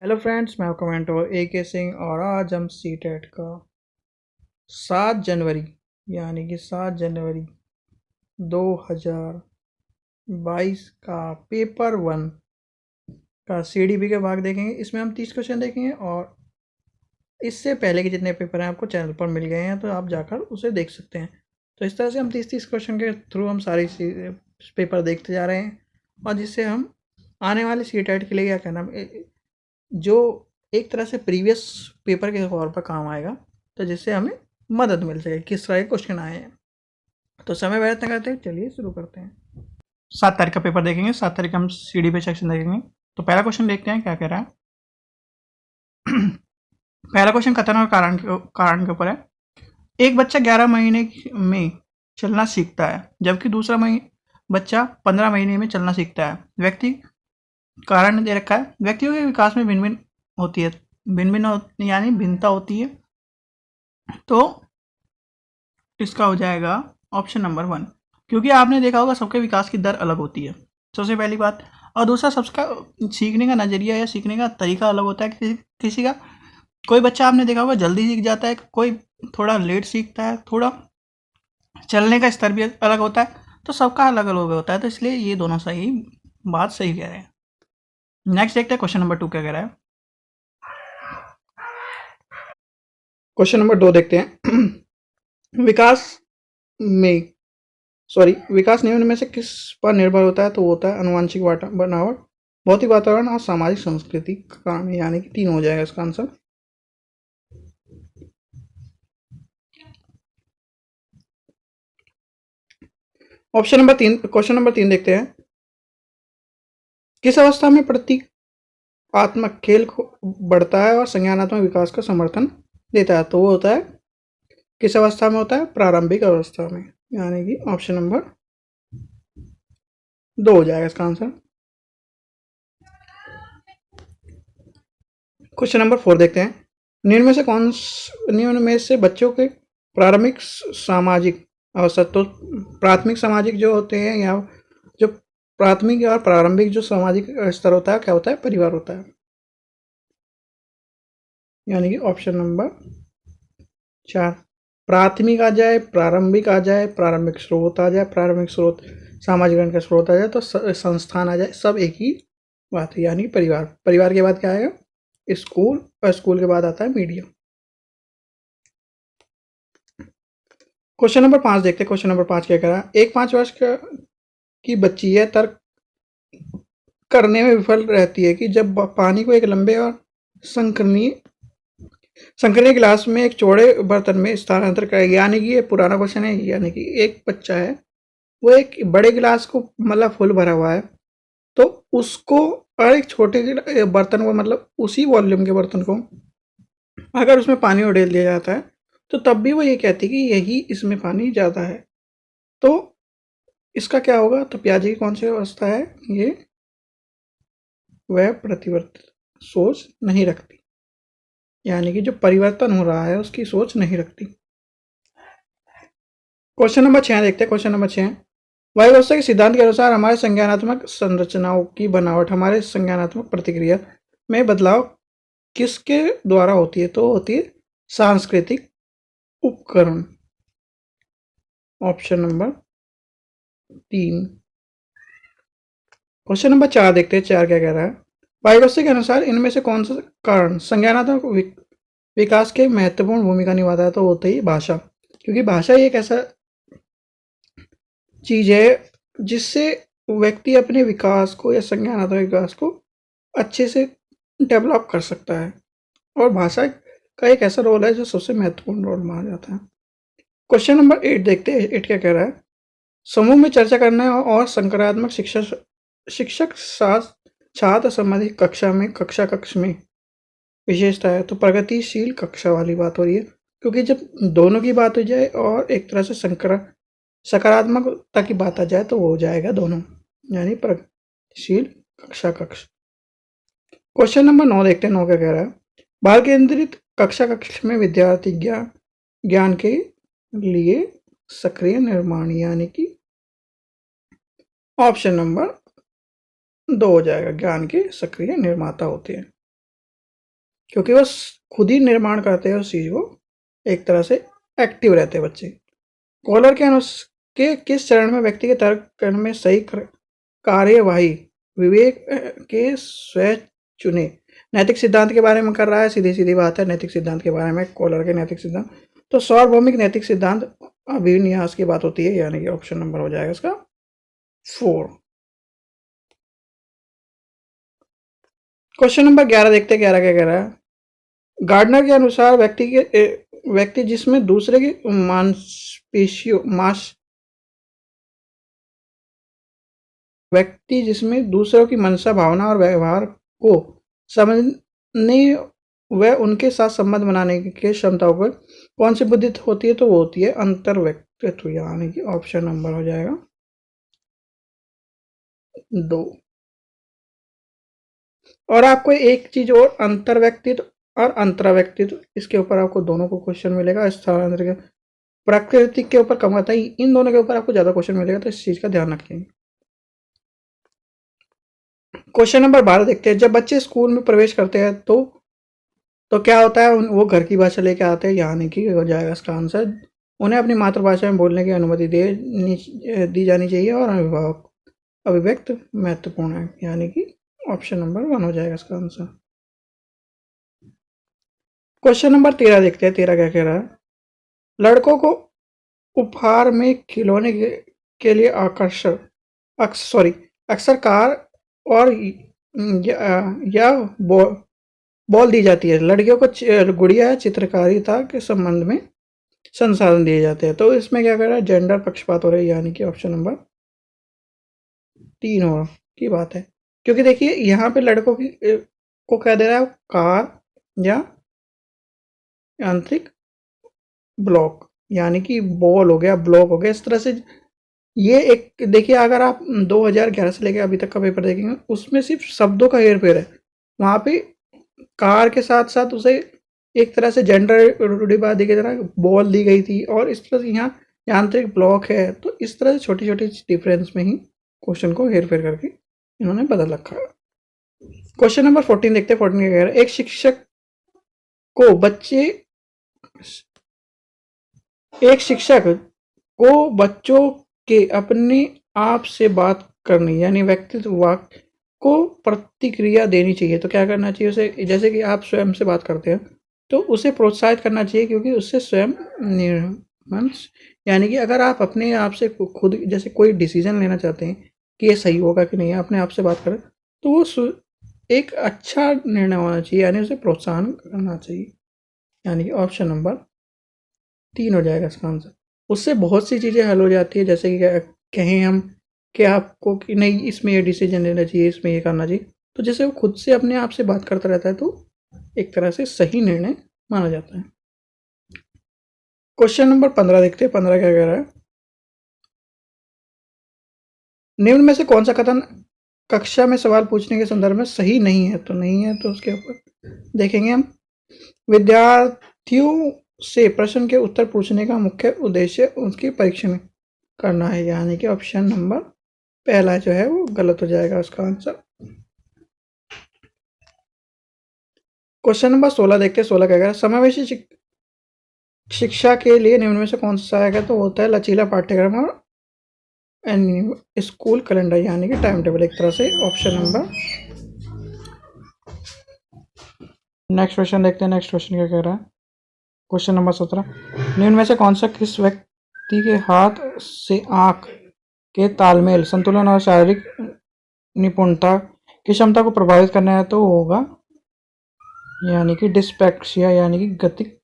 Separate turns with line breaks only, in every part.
Hello friends, मैं आपका mentor AK Singh और आज हम सीटेट का 7 जनवरी यानी कि 7 जनवरी 2022 का पेपर 1 का CDP के भाग देखेंगे। इसमें हम 30 क्वेश्चन देखेंगे और इससे पहले के जितने पेपर हैं आपको चैनल पर मिल गए हैं, तो आप जाकर उसे देख सकते हैं। तो इस तरह से हम 30-30 क्वेश्चन के थ्रू हम सारी पेपर देखते जा रहे हैं और जिससे हम आने वाले सीटेट के लिए क्या कहना जो एक तरह से प्रीवियस पेपर के तौर पर काम आएगा, तो जिससे हमें मदद मिल सके किस तरह के क्वेश्चन आए हैं। तो समय व्यर्थ न करते चलिए शुरू करते हैं। 7 तारीख का पेपर देखेंगे। 7 तारीख का हम CDP सेक्शन देखेंगे। तो पहला क्वेश्चन देखते हैं क्या कह रहा है। पहला क्वेश्चन कथन और कारण के ऊपर है। एक बच्चा 11 महीने में चलना सीखता है जबकि दूसरा बच्चा 15 महीने में चलना सीखता है। व्यक्ति कारण दे रखा है। व्यक्तियों के विकास में भिन्न भिन्न होती है, यानी भिन्नता होती है। तो इसका हो जाएगा ऑप्शन नंबर 1, क्योंकि आपने देखा होगा सबके विकास की दर अलग होती है, सबसे पहली बात। और दूसरा, सबका सीखने का नज़रिया या सीखने का तरीका अलग होता है। किसी का कोई बच्चा आपने देखा होगा जल्दी सीख जाता है, कोई थोड़ा लेट सीखता है, थोड़ा चलने का स्तर भी अलग होता है। तो सबका अलग अलग होता है, तो इसलिए ये दोनों सही बात सही कह रहे हैं। नेक्स्ट देखते हैं क्वेश्चन नंबर 2 क्या कह रहा है। क्वेश्चन नंबर 2 देखते हैं। विकास निम्न में से किस पर निर्भर होता है? तो वो होता है आनुवंशिक बनावट, भौतिक वातावरण और सामाजिक संस्कृति का कारण, यानी कि 3 हो जाएगा इसका आंसर। क्वेश्चन नंबर 3 देखते हैं। किस अवस्था में प्रतीकात्मक खेल बढ़ता है और संज्ञानात्मक विकास का समर्थन देता है? तो वो होता है, किस अवस्था में होता है? प्रारंभिक अवस्था में, यानी कि ऑप्शन नंबर 2 हो जाएगा इसका आंसर। क्वेश्चन नंबर 4 देखते हैं। निम्न में से बच्चों के प्राथमिक सामाजिक अवसर, तो प्राथमिक सामाजिक जो होते हैं या जो प्राथमिक और प्रारंभिक जो सामाजिक स्तर होता है क्या होता है? परिवार होता है, यानी कि ऑप्शन नंबर 4। प्राथमिक आ जाए, प्रारंभिक आ जाए, प्रारंभिक स्रोत आ जाए, प्रारंभिक स्रोत सामाजिकरण का स्रोत आ जाए, तो संस्थान आ जाए, सब एक ही बात है, यानी परिवार। परिवार के बाद क्या आएगा? स्कूल, और स्कूल के बाद आता है मीडिया। क्वेश्चन नंबर 5 देखते हैं। क्वेश्चन नंबर 5 क्या कह रहा है। एक 5 वर्ष की बच्ची यह तर्क करने में विफल रहती है कि जब पानी को एक लंबे और संकरीय गिलास में एक चौड़े बर्तन में स्थानांतरित करेगा, यानी कि ये पुराना क्वेश्चन है। यानी कि एक बच्चा है, वो एक बड़े गिलास को मतलब फुल भरा हुआ है, तो उसको और एक छोटे बर्तन को, मतलब उसी वॉल्यूम के बर्तन को अगर उसमें पानी उड़ेल दिया जाता है, तो तब भी वो ये कहती है कि यही इसमें पानी ज़्यादा है। तो इसका क्या होगा? तो प्याजे की कौन सी अवस्था है ये? वह प्रतिवर्तित सोच नहीं रखती, यानी कि जो परिवर्तन हो रहा है उसकी सोच नहीं रखती। क्वेश्चन नंबर 6 देखते हैं। क्वेश्चन नंबर 6, वायुवस्था के सिद्धांत के अनुसार हमारे संज्ञानात्मक संरचनाओं की बनावट, हमारे संज्ञानात्मक प्रतिक्रिया में बदलाव किसके द्वारा होती है? तो होती है सांस्कृतिक उपकरण, ऑप्शन नंबर 3। क्वेश्चन नंबर 4 देखते हैं। 4 क्या कह रहा है। वायुवस्था के अनुसार इनमें से कौन सा कारण संज्ञानात्मक विकास के महत्वपूर्ण भूमिका निभाता है? तो होता ही भाषा, क्योंकि भाषा एक ऐसा चीज है जिससे व्यक्ति अपने विकास को या संज्ञानात्मक विकास को अच्छे से डेवलप कर सकता है, और भाषा का एक ऐसा रोल है जो सबसे महत्वपूर्ण रोल माना जाता है। क्वेश्चन नंबर 8 देखते हैं। 8 क्या कह रहा है। समूह में चर्चा करना और संक्रात्मक शिक्षक साथ छात्र संबंधित कक्षा कक्ष में विशेषता है। तो प्रगतिशील कक्षा वाली बात हो रही है, क्योंकि जब दोनों की बात हो जाए और एक तरह से सकारात्मकता की बात आ जाए, तो वो हो जाएगा दोनों, यानी प्रगतिशील कक्षा कक्ष। क्वेश्चन नंबर 9 देखते हैं। 9 क्या कह रहा है। बाल केंद्रित कक्षा कक्ष में विद्यार्थी ज्ञान के लिए सक्रिय निर्माण, यानी कि ऑप्शन नंबर 2 हो जाएगा, ज्ञान के सक्रिय निर्माता होते हैं। क्योंकि वो खुद ही निर्माण करते हैं उस चीज़ को, एक तरह से एक्टिव रहते हैं बच्चे। कॉलर के किस चरण में व्यक्ति के तर्क करने में सही कार्यवाही विवेक के स्वयं चुने। नैतिक सिद्धांत के बारे में कर रहा है, सीधी सीधी बात है नैतिक सिद्धांत के बारे में, कॉलर के नैतिक सिद्धांत। तो सार्वभौमिक नैतिक सिद्धांत अभिन्यास की बात होती है, यानी कि ऑप्शन नंबर हो जाएगा इसका 4। क्वेश्चन नंबर 11 देखते हैं 11 क्या कह रहा है। गार्डनर के अनुसार व्यक्ति जिसमें दूसरे की मांसपेशियों व्यक्ति जिसमें दूसरों की मंशा, भावना और व्यवहार को समझने व उनके साथ संबंध बनाने की क्षमताओं को कौन सी बुद्धि होती है, तो वो होती है अंतर व्यक्तित्व, यानी कि ऑप्शन नंबर हो जाएगा 2। और आपको एक चीज और, अंतर व्यक्तित्व और अंतरा व्यक्तित्व, इसके ऊपर आपको दोनों को क्वेश्चन मिलेगा। स्थानांतर प्राकृतिक के ऊपर कम आता है, इन दोनों के ऊपर आपको ज्यादा क्वेश्चन मिलेगा, तो इस चीज का ध्यान रखिए। क्वेश्चन नंबर 12 देखते हैं। जब बच्चे स्कूल में प्रवेश करते हैं तो क्या होता है, वो घर की भाषा लेके आते हैं, यानी कि हो जाएगा इसका आंसर। उन्हें अपनी मातृभाषा में बोलने की अनुमति दी जानी चाहिए और अभिव्यक्त महत्वपूर्ण है, यानी कि ऑप्शन नंबर 1 हो जाएगा इसका आंसर। क्वेश्चन नंबर 13 देखते हैं, 13 क्या कह रहा है। लड़कों को उपहार में खिलौने के लिए अक्सर कार और या बॉल दी जाती है। लड़कियों को गुड़िया चित्रकारिता के संबंध में संसाधन दिए जाते हैं। तो इसमें क्या कर रहा है, जेंडर पक्षपात हो रहा है, यानी कि ऑप्शन नंबर 3 हो की बात है। क्योंकि देखिए यहाँ पे लड़कों को कह दे रहा है कार या यांत्रिक ब्लॉक, यानी कि बॉल हो गया, ब्लॉक हो गया, इस तरह से। ये एक देखिए, अगर आप 2011 से लेकर अभी तक का पेपर देखेंगे, उसमें सिर्फ शब्दों का हेर फेर है। वहां पे कार के साथ साथ उसे एक तरह से जेंडर डिवाइड की तरह बॉल दी गई थी, और इस तरह से यहाँ यांत्रिक ब्लॉक है। तो इस तरह से छोटी छोटी डिफरेंस में ही क्वेश्चन को हेर फेर करके इन्होंने बदल रखा है। क्वेश्चन नंबर 14 देखते हैं। 14 कह रहा है, एक शिक्षक को बच्चों के अपने आप से बात करनी, यानी व्यक्तित्व वाक्य को प्रतिक्रिया देनी चाहिए। तो क्या करना चाहिए उसे, जैसे कि आप स्वयं से बात करते हैं तो उसे प्रोत्साहित करना चाहिए, क्योंकि उससे स्वयं यानी कि अगर आप अपने आप से खुद जैसे कोई डिसीजन लेना चाहते हैं कि ये सही होगा कि नहीं, अपने आप से बात करें, तो वो एक अच्छा निर्णय होना चाहिए, यानी उसे प्रोत्साहन करना चाहिए, यानी कि ऑप्शन नंबर 3 हो जाएगा इसका आंसर। उससे बहुत सी चीज़ें हल हो जाती है, जैसे कि कहें हम कि आपको कि नहीं इसमें ये डिसीजन लेना चाहिए, इसमें ये करना चाहिए, तो जैसे वो खुद से अपने आप से बात करता रहता है, तो एक तरह से सही निर्णय माना जाता है। क्वेश्चन नंबर 15 देखते हैं। 15 क्या कह रहा है, निम्न में से कौन सा कथन कक्षा में सवाल पूछने के संदर्भ में सही नहीं है, तो नहीं है, तो उसके ऊपर देखेंगे हम। विद्यार्थियों से प्रश्न के उत्तर पूछने का मुख्य उद्देश्य उसकी परीक्षण करना है, यानी कि ऑप्शन नंबर पहला जो है वो गलत हो जाएगा उसका आंसर। क्वेश्चन नंबर 16 देखते हैं। 16 क्या कह रहा है, समावेशी शिक्षा के लिए निम्न में से कौन सा सहायक है, तो होता है लचीला पाठ्यक्रम और स्कूल कैलेंडर, यानी कि टाइम टेबल, एक तरह से ऑप्शन नंबर। नेक्स्ट क्वेश्चन देखते हैं। नेक्स्ट क्वेश्चन क्या कह रहा है, क्वेश्चन नंबर 17, निम्न में से कौन सा किस व्यक्ति के हाथ से आंख के तालमेल, संतुलन और शारीरिक निपुणता की क्षमता को प्रभावित करना है, तो होगा यानी कि डिस्पैक्सिया, यानी कि गतिक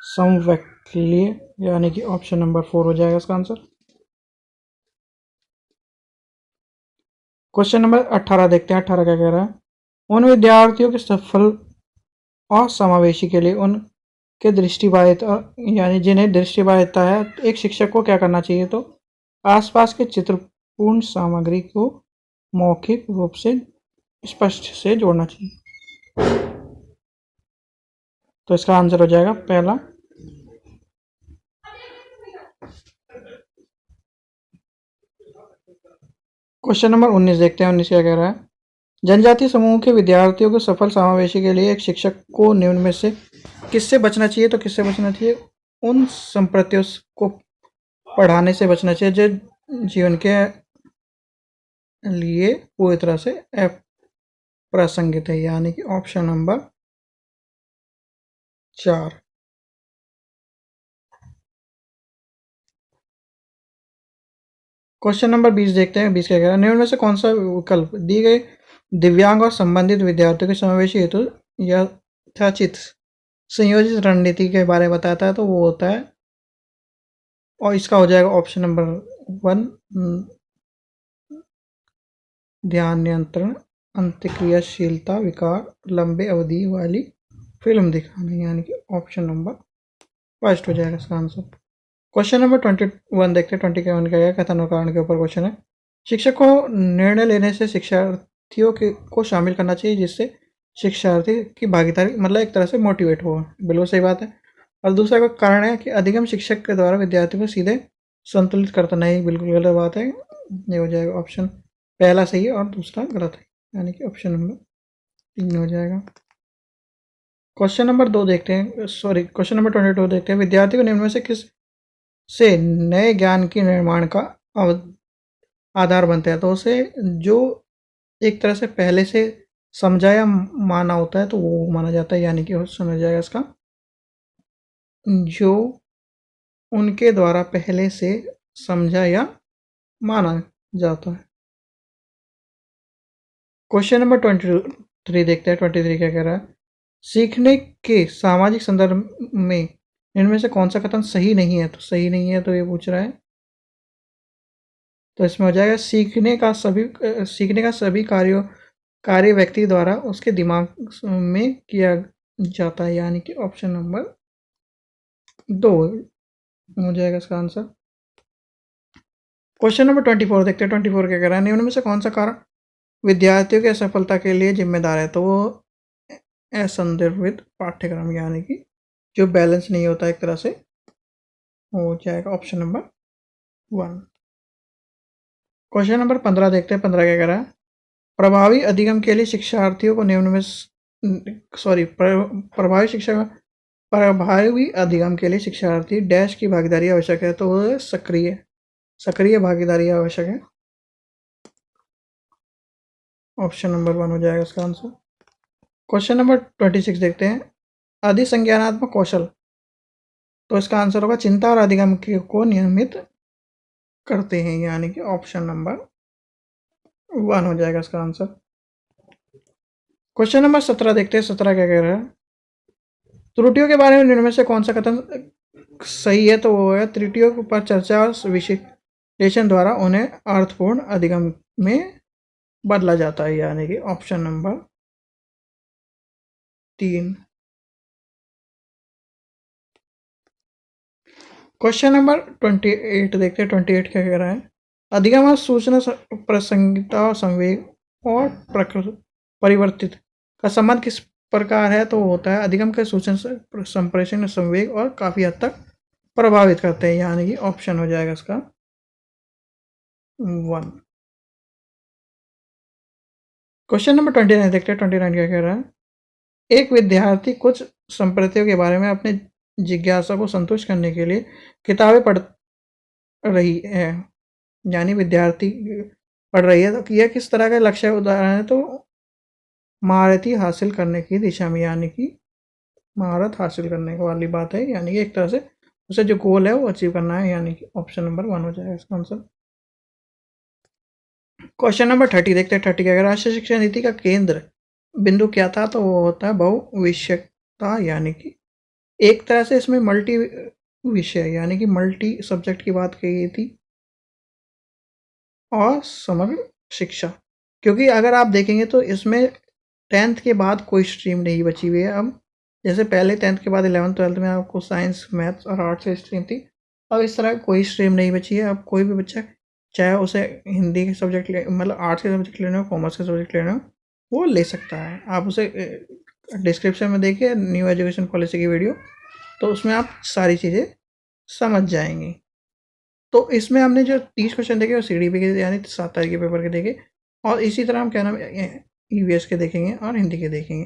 समवैकल्य, यानी कि ऑप्शन नंबर 4 हो जाएगा इसका आंसर। क्वेश्चन नंबर 18 देखते हैं। 18 क्या कह रहा है, उन विद्यार्थियों के सफल और समावेशी के लिए उनके दृष्टिबाधिता, यानी जिन्हें दृष्टिबाधिता है, एक शिक्षक को क्या करना चाहिए, तो आसपास के चित्रपूर्ण सामग्री को मौखिक रूप से स्पष्ट से जोड़ना चाहिए। तो इसका आंसर हो जाएगा पहला। क्वेश्चन नंबर 19 देखते हैं। 19 क्या कह रहा है, जनजातीय समूह के विद्यार्थियों को सफल समावेशी के लिए एक शिक्षक को निम्न में से किससे बचना चाहिए? तो किससे बचना चाहिए? उन संप्रत्यों को पढ़ाने से बचना चाहिए जो जीवन के लिए पूरी तरह से अप्रासंगिक है, यानी कि ऑप्शन नंबर 4। क्वेश्चन नंबर 20 देखते हैं। 20 क्या कह रहा है? निम्न में से कौन सा विकल्प दी गई दिव्यांग और संबंधित विद्यार्थियों के समावेशी हेतु यथाचित संयोजित रणनीति के बारे में बताता है? तो वो होता है, और इसका हो जाएगा ऑप्शन नंबर 1, ध्यान नियंत्रण, अंतःक्रियाशीलता विकार, लंबे अवधि वाली फिल्म दिखाना, यानी कि ऑप्शन नंबर फर्स्ट हो जाएगा इसका आंसर। क्वेश्चन नंबर 21 देखते हैं। 21 का कथन और कारण के ऊपर क्वेश्चन है। शिक्षक को निर्णय लेने से शिक्षार्थियों को शामिल करना चाहिए जिससे शिक्षार्थी की भागीदारी मतलब एक तरह से मोटिवेट हो। बिल्कुल सही बात है। और दूसरा का कारण है कि अधिगम शिक्षक के द्वारा विद्यार्थियों को सीधे संतुलित करता नहीं, बिल्कुल गलत बात है। ये हो जाएगा ऑप्शन पहला सही है और दूसरा गलत है, यानी कि ऑप्शन नंबर 3 हो जाएगा। क्वेश्चन नंबर 2 देखते हैं, सॉरी क्वेश्चन नंबर 22 देखते हैं। विद्यार्थी को निम्न में से किस से नए ज्ञान के निर्माण का आधार बनता है? तो उसे जो एक तरह से पहले से समझा या माना होता है तो वो माना जाता है, यानी कि समझ जाएगा इसका जो उनके द्वारा पहले से समझा या माना जाता है। क्वेश्चन नंबर 23 देखते हैं। 23 क्या कह रहा है? सीखने के सामाजिक संदर्भ में इनमें से कौन सा कथन सही नहीं है? तो सही नहीं है तो ये पूछ रहा है, तो इसमें हो जाएगा सीखने का सभी कार्य व्यक्ति द्वारा उसके दिमाग में किया जाता है, यानी कि ऑप्शन नंबर 2 हो जाएगा इसका आंसर। क्वेश्चन नंबर 24 देखते हैं। 24 क्या कह रहा है? निम्न में से कौन सा कारण विद्यार्थियों की असफलता के लिए जिम्मेदार है? तो वो असंदर्भित पाठ्यक्रम, यानी कि जो बैलेंस नहीं होता एक तरह से, हो जाएगा ऑप्शन नंबर 1। क्वेश्चन नंबर 15 देखते हैं। 15 क्या कह रहा है? प्रभावी अधिगम के लिए शिक्षार्थियों को निम्न में प्रभावी अधिगम के लिए शिक्षार्थी डैश की भागीदारी आवश्यक है? तो वो सक्रिय भागीदारी आवश्यक है, ऑप्शन नंबर 1 हो जाएगा इसका आंसर। क्वेश्चन नंबर 26 देखते हैं। अधिसंज्ञानात्मक कौशल, तो इसका आंसर होगा चिंता और अधिगम को नियमित करते हैं, यानी कि ऑप्शन नंबर 1 हो जाएगा इसका आंसर। क्वेश्चन नंबर 17 देखते हैं। 17 क्या कह रहा है? त्रुटियों के बारे में निम्न में से कौन सा कथन सही है? तो वो है त्रुटियों पर चर्चा और विश्लेषण द्वारा उन्हें अर्थपूर्ण अधिगम में बदला जाता है, यानी कि ऑप्शन नंबर 3। क्वेश्चन नंबर 28 देखते हैं। 28 क्या कह रहा है? अधिगम और सूचना प्रासंगिकता और संवेग और परिवर्तित का संबंध किस प्रकार है? तो होता है अधिगम के सूचना संप्रेषण संवेग और काफी हद तक प्रभावित करते हैं, यानी कि ऑप्शन हो जाएगा इसका 1। क्वेश्चन नंबर 29 देखते हैं। 29 क्या कह रहा है? एक विद्यार्थी कुछ संप्रतियों के बारे में अपने जिज्ञासा को संतुष्ट करने के लिए किताबें पढ़ रही है, यानी विद्यार्थी पढ़ रही है, तो यह किस तरह का लक्ष्य उदाहरण है? तो महारत हासिल करने की दिशा में, यानी कि महारत हासिल करने वाली बात है, यानी कि एक तरह से उसे जो गोल है वो अचीव करना है, यानी कि ऑप्शन नंबर 1 हो जाएगा इसका आंसर। क्वेश्चन नंबर 30 देखते हैं। 30 क्या कह रहा है? राष्ट्रीय शिक्षा नीति का केंद्र बिंदु क्या था? तो वो होता है बहुविषयकता, यानी कि एक तरह से इसमें मल्टी विषय यानी कि मल्टी सब्जेक्ट की बात कही गई थी, और समग्र शिक्षा, क्योंकि अगर आप देखेंगे तो इसमें 10th के बाद कोई स्ट्रीम नहीं बची हुई है। अब जैसे पहले 10th के बाद 11th 12th में आपको साइंस मैथ्स और आर्ट्स की स्ट्रीम थी, अब इस तरह कोई स्ट्रीम नहीं बची है। अब कोई भी बच्चा चाहे उसे हिंदी के सब्जेक्ट मतलब आर्ट्स के सब्जेक्ट लेने हो, कॉमर्स के सब्जेक्ट लेने हो, वो ले सकता है। आप उसे डिस्क्रिप्शन में देखिए न्यू एजुकेशन पॉलिसी की वीडियो, तो उसमें आप सारी चीज़ें समझ जाएंगे। तो इसमें हमने जो 30 क्वेश्चन देखे वो CDP के यानी 7 तारीख के पेपर के देखे, और इसी तरह हम क्या नाम ईवीएस के देखेंगे और हिंदी के देखेंगे।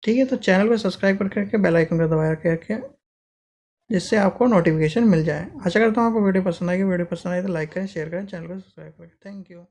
ठीक है, तो चैनल को सब्सक्राइब करके बेल आइकन को दबा रखे जिससे आपको नोटिफिकेशन मिल जाए। आशा करता हूँ आपको वीडियो पसंद आएगी। वीडियो पसंद आए तो लाइक करें, शेयर करें, चैनल को सब्सक्राइब करें। Thank you.